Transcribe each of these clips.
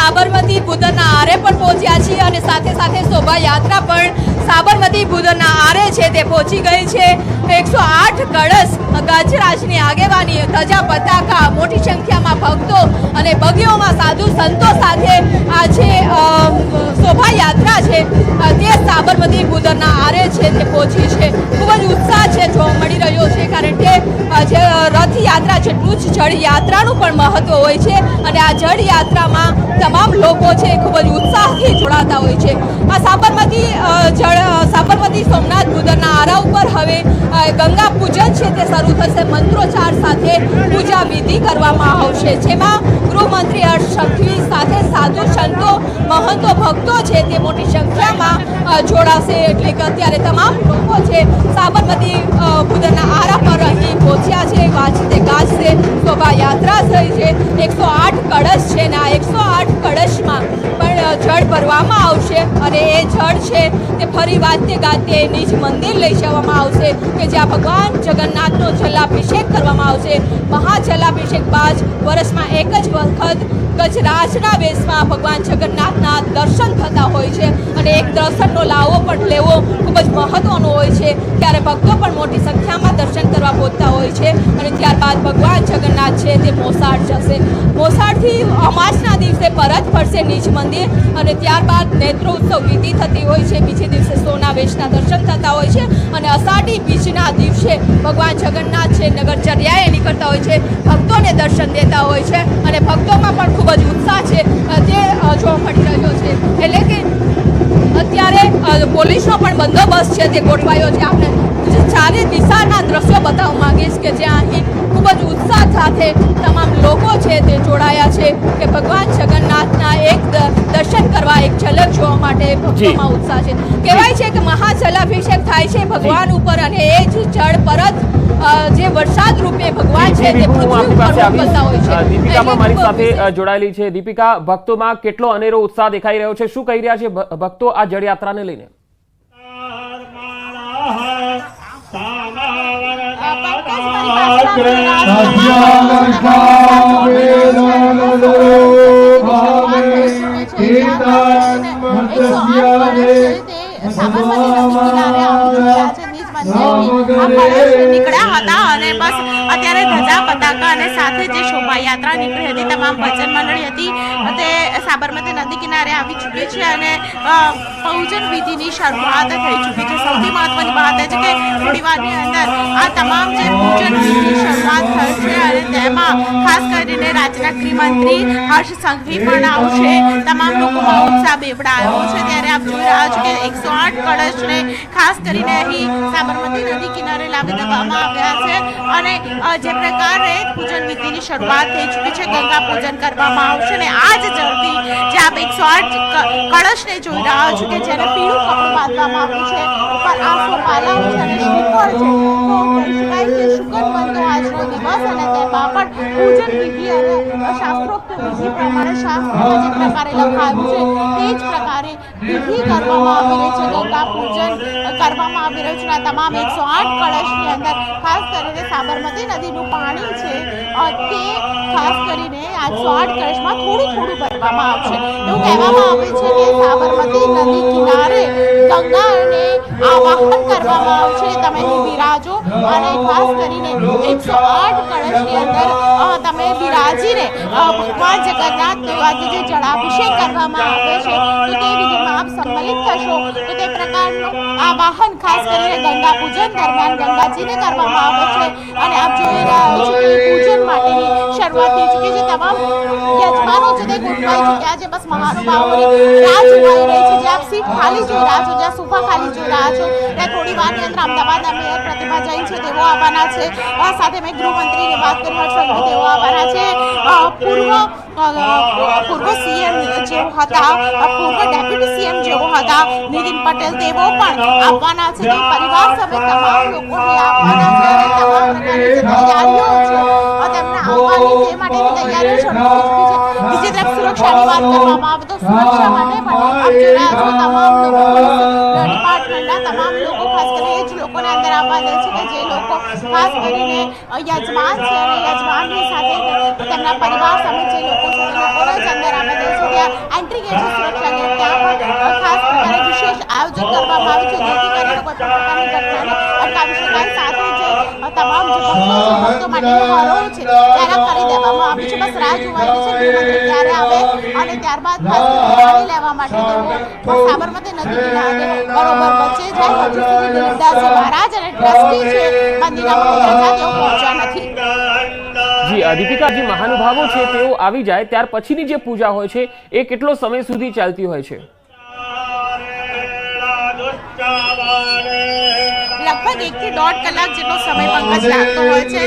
સાબરમતી ભૂદરના આરે પણ પહોંચ્યા છીએ અને સાથે સાથે શોભાયાત્રા પણ સાબરમતી ભૂદરના આરે છે તે પહોંચી ગઈ છે। 108 કળશ ગજરાજની આગેવાની, ધજા પતાકા, મોટી સંખ્યામાં ભક્તો અને બગીઓમાં સાધુ સંતો સાથે આ જે શોભાયાત્રા છે તે સાબરમતી ભૂદરના આરે છે તે પહોંચી છે। ખૂબ જ ઉત્સાહ છે જોવા મળી રહ્યો છે, કારણ કે જે રથયાત્રા જેટલું જ જળયાત્રાનું પણ મહત્વ હોય છે અને આ જળયાત્રામાં તમામ લોકો છે ખૂબ જ ઉત્સાહથી જોડાતા હોય છે। આ સાબરમતી સોમનાથ ભૂદરના આરા ઉપર હવે ગંગા પૂજન છે તે શરૂ થશે। મંત્રોચ્ચાર સાથે પૂજા વિધિ કરવામાં આવશે, જેમાં ગૃહમંત્રી હર્ષ સંઘવી સાથે સાધુ સંતો, મહંતો, ભક્તો છે તે મોટી સંખ્યામાં જોડાશે। એટલે કે અત્યારે તમામ લોકો છે સાબરમતી ભૂદરના આરા પર અહીં પહોંચ્યા છે। વાજતે ગાજતે શોભાયાત્રા થઈ છે। 108 કળશ છે ને આ 108 કળશમાં પણ જળ ભરવામાં આવશે અને એ જળ છે તે ફરી વાજતે ગાજતે નિજ મંદિર લઈ જવામાં આવશે કે જ્યાં ભગવાન જગન્નાથનો જલાભિષેક કરવામાં આવશે। મહાજલાભિષેક બાદ વર્ષમાં એક જ વખત ગજરાજના વેશમાં ભગવાન જગન્નાથના દર્શન થતા હોય છે અને એક દર્શનનો લાવો પણ લેવો ખૂબ જ મહત્વનો હોય છે। ત્યારે ભક્તો પણ મોટી સંખ્યામાં દર્શન કરવા પહોંચતા હોય છે અને ત્યારબાદ ભગવાન જગન્નાથ છે તે મોસાળ જશે। મોસાળથી અમાસના દિવસે પરત ફરશે નિજ મંદિર અને ત્યારબાદ નેત્રોત્સવ વિધિ થતી હોય છે। બીજે દિવસે સોના વેશના દર્શન થતા હોય છે અને અષાઢી બીજના દિવસે ભગવાન જગન્નાથ છે નગરચર્યાએ નીકળતા હોય છે, ભક્તોને દર્શન દેતા હોય છે અને ભક્તોમાં પણ ખૂબ જ ઉત્સાહ છે તે જોવા મળી રહ્યો છે। એટલે કે અત્યારે પોલીસનો પણ બંદોબસ્ત છે તે ગોઠવાયો છે। આપણે ચારે દિશાના દ્રશ્યો બતાવવા માંગીશ કે જ્યાં અહીં ખૂબ જ ઉત્સાહ સાથે તમામ લોકો છે તે જોડાયા છે કે ભગવાન જગન્નાથના એક દર્શન કરવા, એક ઝલક જોવા માટે ભક્તોમાં ઉત્સાહ છે। કહેવાય છે કે મહાજલાભિષેક થાય છે ભગવાન ઉપર અને એ જ જળ પરત જે વરસાદ રૂપે ભગવાન છે તે પૃથ્વી ઉપર મોકલતા હોય છે। દીપિકા પણ મારી સાથે જોડાયેલી છે। દીપિકા, ભક્તોમાં કેટલો અનેરો ઉત્સાહ દેખાઈ રહ્યો છે, શું કહી રહ્યા છે ભક્તો આ જળયાત્રાને લઈને? નીકળ્યા હતા અને બસ અત્યારે ધજા પતાકા અને સાથે જે શોભાયાત્રા નીકળી હતી, તમામ ભજન મંડળી હતી તે સાબરમતી નદી કિનારે આવી ચૂકી છે અને પૂજન વિધિની શરૂઆત થઈ ચૂકી છે। સૌથી મહત્વની વાત એ છે કે થોડી વારની અંદર આ તમામ જે પૂજન વિધિની શરૂઆત થશે અને તેમાં ખાસ કરીને રાજ્યના ગૃહમંત્રી હર્ષ સંઘવી પણ આવશે। તમામ લોકોમાં ઉત્સાહ બેવડાયો છે। ત્યારે આપ જોઈ રહ્યા છો કે 108 કળશને ખાસ કરીને અહીં સાબરમતી નદી કિનારે લાવી દેવામાં આવ્યા છે અને જે પ્રકારે પૂજન વિધિની શરૂઆત થઈ ચૂકી છે, ગંગા પૂજન કરવામાં આવશે અને આ જ જળથી જે આપ 108 કળશને જોઈ રહ્યા છો કે જેને પીળું કપડું બાંધવામાં આવ્યું છે, ઉપર આસોપાલવ છે અને શ્રીફળ છે, તો કહી શકાય કે શુકનબંધનો આજનો દિવસ અને તેમાં પણ પૂજન વિધિ અને શાસ્ત્રોક્ત વિધિ પ્રમાણે શાસ્ત્રોમાં જે પ્રકારે લખાયું છે તે જ પ્રકારે વિધિ કરવામાં આવી રહી છે। ગંગા પૂજન કરવામાં આવી રહ્યું છે। તમામ 108 કળશની અંદર ખાસ કરીને સાબરમતી નદીનું પાણી છે તે ખાસ કરીને આ 108 કળશમાં થોડું થોડું ભરવામાં આવશે। એવું કહેવામાં આવે છે કે સાબરમતી નદી કિનારે ગંગાને આવાહન કરવામાં આવશે। તમે બિરાજો અને ખાસ કરીને 108 કળશની અંદર તમે બિરાજીને ભગવાન જગન્નાથનો આજે જે જળાભિષેક કરવામાં આવે છે તો તે વિધિમાં આપ સંમલિત થશો તો તે પ્રકારનું આવાહન ખાસ કરીને ગંગા પૂજન દરમિયાન ગંગાજીને કરવામાં આવે છે અને આપ જોઈ રહ્યા છો કે પૂજન માટેની શરૂઆત થઈ ચૂકી છે। તમામ યજમાનો છે તે ગોઠવાઈ ચૂક્યા છે। બસ મહાનુભાવોની રાહ જોવાઈ રહી છે। જે આપ સીટ ખાલી જોઈ રહ્યા છો, જ્યાં સોફા ખાલી જોઈ રહ્યા છો, ત્યાં થોડી વારની અંદર અમદાવાદના મેયર પ્રતિભા જૈન છે તેઓ આવવાના છે। સાથે મેં ગૃહમંત્રીની વાત કરી હર્ષ સંઘવી તેઓ આવવાના છે। પૂર્વ સીએમ જેઓ હતા, પૂર્વ ડેપ્યુટી સીએમ જેઓ હતા નીતિન પટેલ તેઓ પણ આવવાના છે। તો પરિવાર સમેત તમામ લોકો આવવાના છે અને તમામ પ્રકારની જે તૈયારીઓ છે તેમના આવવાની તે માટેની તૈયારીઓ શરૂ થઈ ચૂકી છે। બીજી તરફ સુરક્ષાની વાત કરવામાં આવે તો સુરક્ષા માટે પણ આપ જોઈ રહ્યા છો તમામ લોકો, પોલીસ ડિપાર્ટમેન્ટના તમામ લોકો, ખાસ કરીને એ જ લોકોને અંદર આવવા દે છે કે જે લોકો ખાસ કરીને યજમાન છે અને યજમાનની સાથે તેમના પરિવાર સમેત જે લોકો છે તે લોકોને જ અંદર આવવા દે છે. ત્યાં એન્ટ્રી ગેટ છે સુરક્ષા ગેટ, ત્યાં પણ ખાસ પ્રકારે વિશેષ આયોજન કરવામાં આવ્યું છે જેથી કરીને કોઈ પણ પ્રકારની ઘટનાને અટકાવી શકાય. સાથે જે તમામ જે ભક્તો માટેનું હરોળ છે ત્યારે કરી દેવામાં આવ્યું છે. બસ રાહ જોવાય છે ગૃહમંત્રી ક્યારે આવે અને ત્યારબાદ ખાસ પાણી લેવા માટે તેઓ સાબરમતી નદી કિનારે બરોબર વચ્ચે જાય. હજુ સુધી દિલીપદાસજી મહારાજ અને ટ્રસ્ટી છે મંદિરના પ્રજા તેઓ પહોંચ્યા નથી. જી દીપિકા, જે મહાનુભાવો છે તેઓ આવી જાય ત્યાર પછીની જે પૂજા હોય છે એ કેટલો સમય સુધી ચાલતી હોય છે? લગભગ 1 થી 1.5 કલાક જેટલો સમય પંકજ લાગતો હોય છે.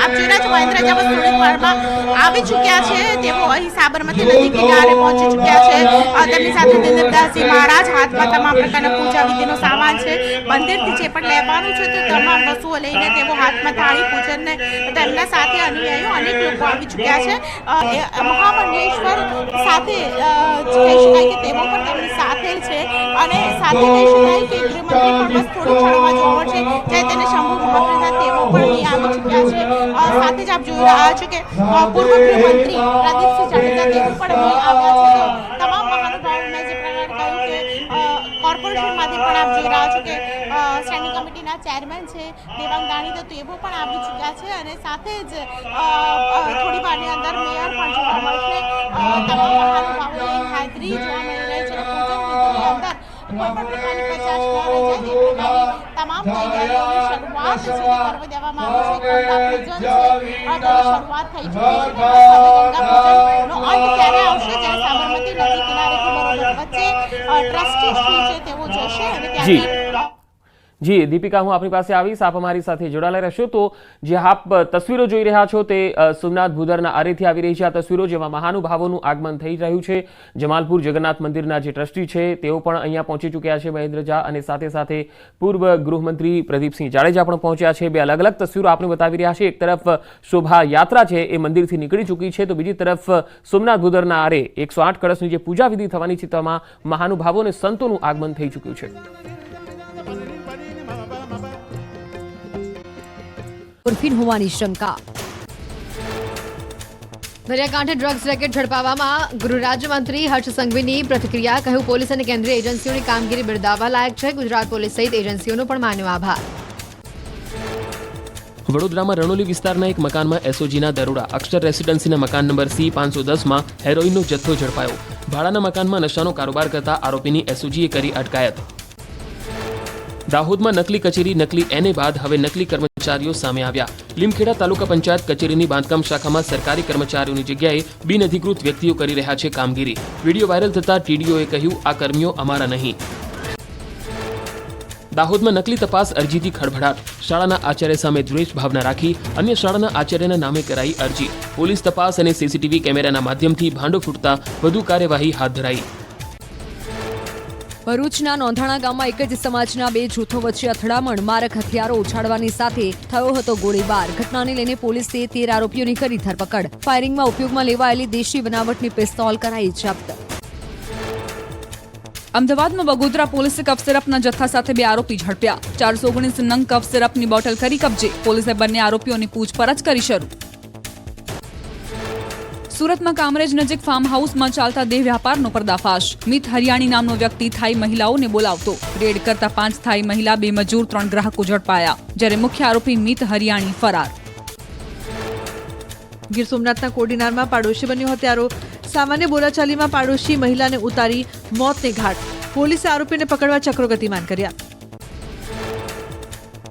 આપ જોઈ રહ્યા છો મહેન્દ્ર જેવા થોડીક વારમાં આવી ચૂક્યા છે. તેઓ અહીં સાબરમતી નદી કિનારે પહોંચી ચૂક્યા છે. તેમની સાથે દિલીપદાસજી મહારાજ, હાથમાં તમામ પ્રકારના પૂજા વિધિનો સામાન છે. મંદિરથી જે પણ લેવાનું છે તે તમામ વસ્તુઓ લઈને તેઓ હાથમાં થાળી પૂજનને તેમના સાથે અનુયાયીઓ અનેક લોકો આવી ચૂક્યા છે. મહામંડલેશ્વર સાથે કહી શકાય કે તેઓ પણ તેમની સાથે છે અને સાથે કહી શકાય કે ગૃહમંત્રી પણ બસ થોડી ક્ષણમાં જોવા મળશે જ્યારે તેને શંભુ મહાપ્રસાદ તેઓ પણ અહીં આવી ચૂક્યા છે. સાથે જ આપ જોઈ રહ્યા છો કે પૂર્વ ગૃહમંત્રી પ્રદીપસિંહ જાડેજા તેઓ પણ અહીં આવ્યા છે. તો તમામ મહાનુભાવો મેં જે પ્રકારે કહ્યું કે કોર્પોરેશનમાંથી પણ આપ જોઈ રહ્યા છો કે સ્ટેન્ડિંગ કમિટીના ચેરમેન છે દેવાંગ દાણી, તો તેઓ પણ આવી ચૂક્યા છે અને સાથે જ થોડી વારની અંદર મેયર પણ જોવા મળશે. તમામ મહાનુભાવોની હાજરી જોવા મળી રહી છે. પૂજન વિધિની અંદર કોઈ પણ પ્રકારની પચાસ ન રહી જાય તે પ્રકારની તમામ તૈયારીઓની શરૂઆત છે તે કરવા દેવામાં આવી છે. ગંગા પૂજન છે તેની શરૂઆત થઈ ચૂકી છે. ગંગા પૂજનનો અંત ત્યારે આવશે જ્યારે સાબરમતી નદી કિનારેથી બરોબર વચ્ચે ટ્રસ્ટી શ્રી છે તેઓ જશે અને ત્યાંથી જી દીપિકા, હું આપની પાસે આવીશ, આપ અમારી સાથે જોડાયેલા રહેશો. તો જે આપ તસવીરો જોઈ રહ્યા છો તે સોમનાથ ભૂદરના આરેથી આવી રહી છે. આ તસવીરો જેમાં મહાનુભાવોનું આગમન થઈ રહ્યું છે. જમાલપુર જગન્નાથ મંદિરના જે ટ્રસ્ટી છે તેઓ પણ અહીંયા પહોંચી ચૂક્યા છે, મહેન્દ્ર ઝા, અને સાથે સાથે પૂર્વ ગૃહમંત્રી પ્રદીપસિંહ જાડેજા પણ પહોંચ્યા છે. બે અલગ અલગ તસવીરો આપણે બતાવી રહ્યા છે. એક તરફ શોભાયાત્રા છે એ મંદિરથી નીકળી ચૂકી છે, તો બીજી તરફ સોમનાથ ભૂદરના આરે 108 કળશની જે પૂજા વિધિ થવાની છે તેમાં મહાનુભાવો અને સંતોનું આગમન થઈ ચૂક્યું છે. ઉર્ફિન હોવાની શંકા. દરિયાકાંઠે ડ્રગ્સ રેકેટ ઝડપાવવામાં ગૃહ રાજ્યમંત્રી હર્ષ સંઘવીની પ્રતિક્રિયા. કહ્યું, પોલીસ અને કેન્દ્રીય એજન્સીઓની કામગીરી બિરદાવવા લાયક છે. ગુજરાત પોલીસ સહિત એજન્સીઓનો પણ માન્યો આભાર. વડોદરામાં રણોલી વિસ્તારના એક મકાનમાં એસઓજીના દરોડા. અક્ષર રેસિડેન્સીના મકાન નંબર C510માં હેરોઇનનો જથ્થો ઝડપાયો. ભાડાના મકાનમાં નશાનો કારોબાર કરતા આરોપીની એસઓજીએ કરી અટકાયત. દાહોદમાં નકલી કચેરી, નકલી એને બાદ હવે નકલી કર્મચારીઓ સામે આવ્યા. લીમખેડા તાલુકા પંચાયત કચેરીની બાંધકામ શાખામાં સરકારી કર્મચારીઓની જગ્યાએ બિનઅધિકૃત વ્યક્તિઓ કરી રહ્યા છે કામગીરી. વિડીયો વાયરલ થતા ટીડીઓએ કહ્યું, આ કર્મીઓ અમારા નહીં. દાહોદમાં નકલી તપાસ અરજીથી ખળભળાટ. શાળાના આચાર્ય સામે દ્વેષ ભાવના રાખી અન્ય શાળાના આચાર્યના નામે કરાઈ અરજી. પોલીસ તપાસ અને સીસીટીવી કેમેરાના માધ્યમથી ભાંડો ફૂટતા વધુ કાર્યવાહી હાથ ધરાઈ. ભરૂચના નોંધાણા ગામમાં એક જ સમાજના બે જૂથો વચ્ચે અથડામણ. મારક હથિયારો ઉછાળવાની સાથે થયો હતો ગોળીબાર. ઘટનાને લઈને પોલીસે 13 આરોપીઓની કરી ધરપકડ. ફાયરિંગમાં ઉપયોગમાં લેવાયેલી દેશી બનાવટની પિસ્તોલ કરાઈ જપ્ત. અમદાવાદમાં બગોદરા પોલીસે કફ સિરપના જથ્થા સાથે 2 આરોપી ઝડપ્યા. 419 નંગ કફ સિરપની બોટલ કરી કબજે. પોલીસે બંને આરોપીઓની પૂછપરછ કરી શરૂ. સુરતમાં કામરેજ નજીક ફાર્મ હાઉસમાં ચાલતા દેહ વ્યાપારનો પર્દાફાશ. મિત હરિયાણી નામનો વ્યક્તિ થાઈ મહિલાઓને બોલાવતો. રેડ કરતા 5 થાઈ મહિલા, 2 મજૂર, 3 ગ્રાહકો ઝડપાયા. જ્યારે મુખ્ય આરોપી મિત હરિયાણી ફરાર. ગીર સોમનાથના કોડીનારમાં પાડોશી બન્યો હત્યારો. સામાન્ય બોલાચાલીમાં પાડોશી મહિલાને ઉતારી મોતને ઘાટ. પોલીસે આરોપીને પકડવા ચક્રો ગતિમાન કર્યા.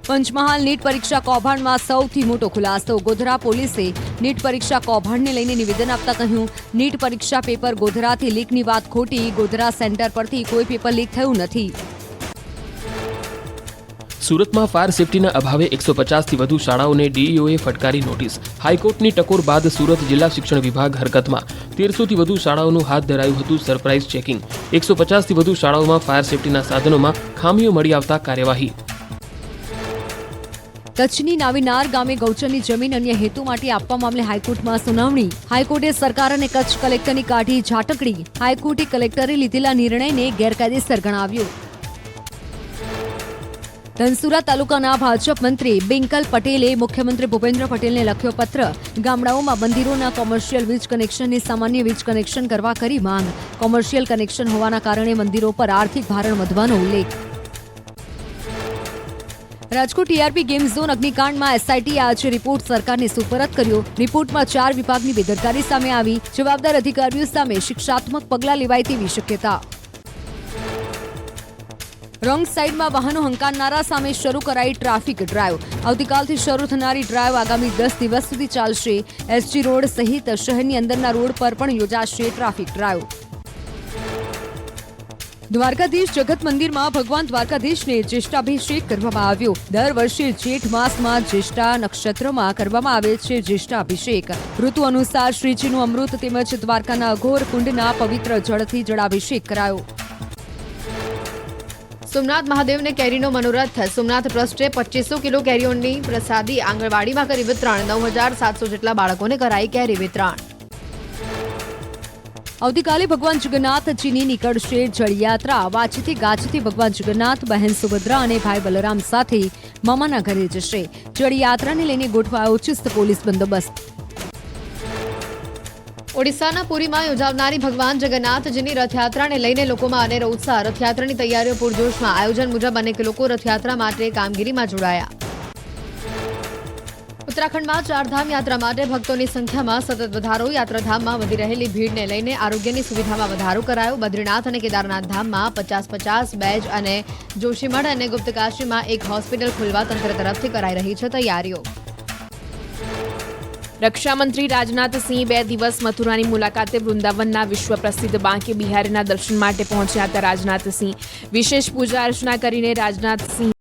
પંચમહાલ નીટ પરીક્ષા કૌભાંડમાં સૌથી મોટો ખુલાસો. ગોધરા પોલીસે નીટ પરીક્ષા કૌભાંડને લઈને નિવેદન આપતા કહ્યું, નીટ પરીક્ષા પેપર ગોધરાથી લીકની વાત ખોટી. ગોધરા સેન્ટર પરથી કોઈ પેપર લીક થયું નથી. સુરતમાં ફાયર સેફટીના અભાવે 150થી વધુ શાળાઓને ડીઈઓએ ફટકારી નોટિસ. હાઈકોર્ટની ટકોર બાદ સુરત જિલ્લા શિક્ષણ વિભાગ હરકતમાં. 1300થી વધુ શાળાઓનું હાથ ધરાયું હતું સરપ્રાઇઝ ચેકિંગ. 150થી વધુ શાળાઓમાં ફાયર સેફટીના સાધનોમાં ખામીઓ મળી આવતા કાર્યવાહી. કચ્છની નાવીનાર ગામે ગૌચરની જમીન અન્ય હેતુ માટે આપવા મામલે હાઈકોર્ટમાં સુનાવણી. હાઈકોર્ટે સરકાર અને કચ્છ કલેક્ટરની કાઢી ઝાટકડી. હાઈકોર્ટે કલેક્ટરે લીધેલા નિર્ણયને ગેરકાયદેસર ગણાવ્યો. ધનસુરા તાલુકાના ભાજપ મંત્રી બિંકલ પટેલે મુખ્યમંત્રી ભૂપેન્દ્ર પટેલને લખ્યો પત્ર. ગામડાઓમાં મંદિરોના કોમર્શિયલ વીજ કનેક્શનને સામાન્ય વીજ કનેક્શન કરવા કરી માંગ. કોમર્શિયલ કનેક્શન હોવાના કારણે મંદિરો પર આર્થિક ભારણ વધવાનો ઉલ્લેખ. રાજકોટ ટીઆરપી ગેમ ઝોન અગ્નિકાંડમાં એસઆઈટીએ આજે રિપોર્ટ સરકારને સુપરત કર્યો. રિપોર્ટમાં 4 વિભાગની બેદરકારી સામે આવી. જવાબદાર અધિકારીઓ સામે શિક્ષાત્મક પગલાં લેવાય તેવી શક્યતા. રોંગ સાઈડમાં વાહનો હંકારનારા સામે શરૂ કરાઈ ટ્રાફિક ડ્રાઈવ. આવતીકાલથી શરૂ થનારી ડ્રાઈવ આગામી 10 દિવસ સુધી ચાલશે. એસજી રોડ સહિત શહેરની અંદરના રોડ પર પણ યોજાશે ટ્રાફિક ડ્રાઈવ. દ્વારકાધીશ જગત મંદિરમાં ભગવાન દ્વારકાધીશને જ્યેષ્ઠાભિષેક કરવામાં આવ્યો. દર વર્ષે જેઠ માસમાં જ્યેષ્ઠા નક્ષત્રમાં કરવામાં આવે છે જ્યેષ્ઠાભિષેક. ઋતુ અનુસાર શ્રીજીનું અમૃત તેમજ દ્વારકાના અઘોર કુંડના પવિત્ર જળથી જળાભિષેક કરાયો. સોમનાથ મહાદેવને કેરીનો મનોરથ. સોમનાથ ટ્રસ્ટે 2500 કિલો કેરીઓની પ્રસાદી આંગણવાડીમાં કરી વિતરણ. 9700 જેટલા બાળકોને કરાઈ કેરી વિતરણ. આવતીકાલે ભગવાન જગન્નાથજીની નીકળશે જળયાત્રા. વાંચીથી ગાચીથી ભગવાન જગન્નાથ, બહેન સુભદ્રા અને ભાઈ બલરામ સાથે મામાના ઘરે જશે. જળયાત્રાને લઈને ગોઠવાયો ચુસ્ત પોલીસ બંદોબસ્ત. ઓડિશાના પુરીમાં યોજાનારી ભગવાન જગન્નાથજીની રથયાત્રાને લઈને લોકોમાં અનેરો ઉત્સાહ. રથયાત્રાની તૈયારીઓ પૂરજોશમાં. આયોજન મુજબ અનેક લોકો રથયાત્રા માટે કામગીરીમાં જોડાયા. ઉત્તરાખંડમાં ચારધામ યાત્રા માટે ભક્તોની સંખ્યામાં સતત વધારો. યાત્રાધામમાં વધી રહેલી ભીડને લઈને આરોગ્યની સુવિધામાં વધારો કરાયો. બદ્રીનાથ અને કેદારનાથ ધામમાં 50-50 બેજ અને જોશીમઠ અને ગુપ્તકાશીમાં એક હોસ્પિટલ ખોલવા તંત્ર તરફથી કરાઈ રહી છે તૈયારીઓ. રક્ષામંત્રી રાજનાથસિંહ 2 દિવસ મથુરાની મુલાકાતે વૃંદાવનના વિશ્વ પ્રસિદ્ધ બાંકે બિહારીના દર્શન માટે પહોંચ્યા હતા. રાજનાથસિંહ વિશેષ પૂજા અર્ચના કરીને રાજનાથસિંહ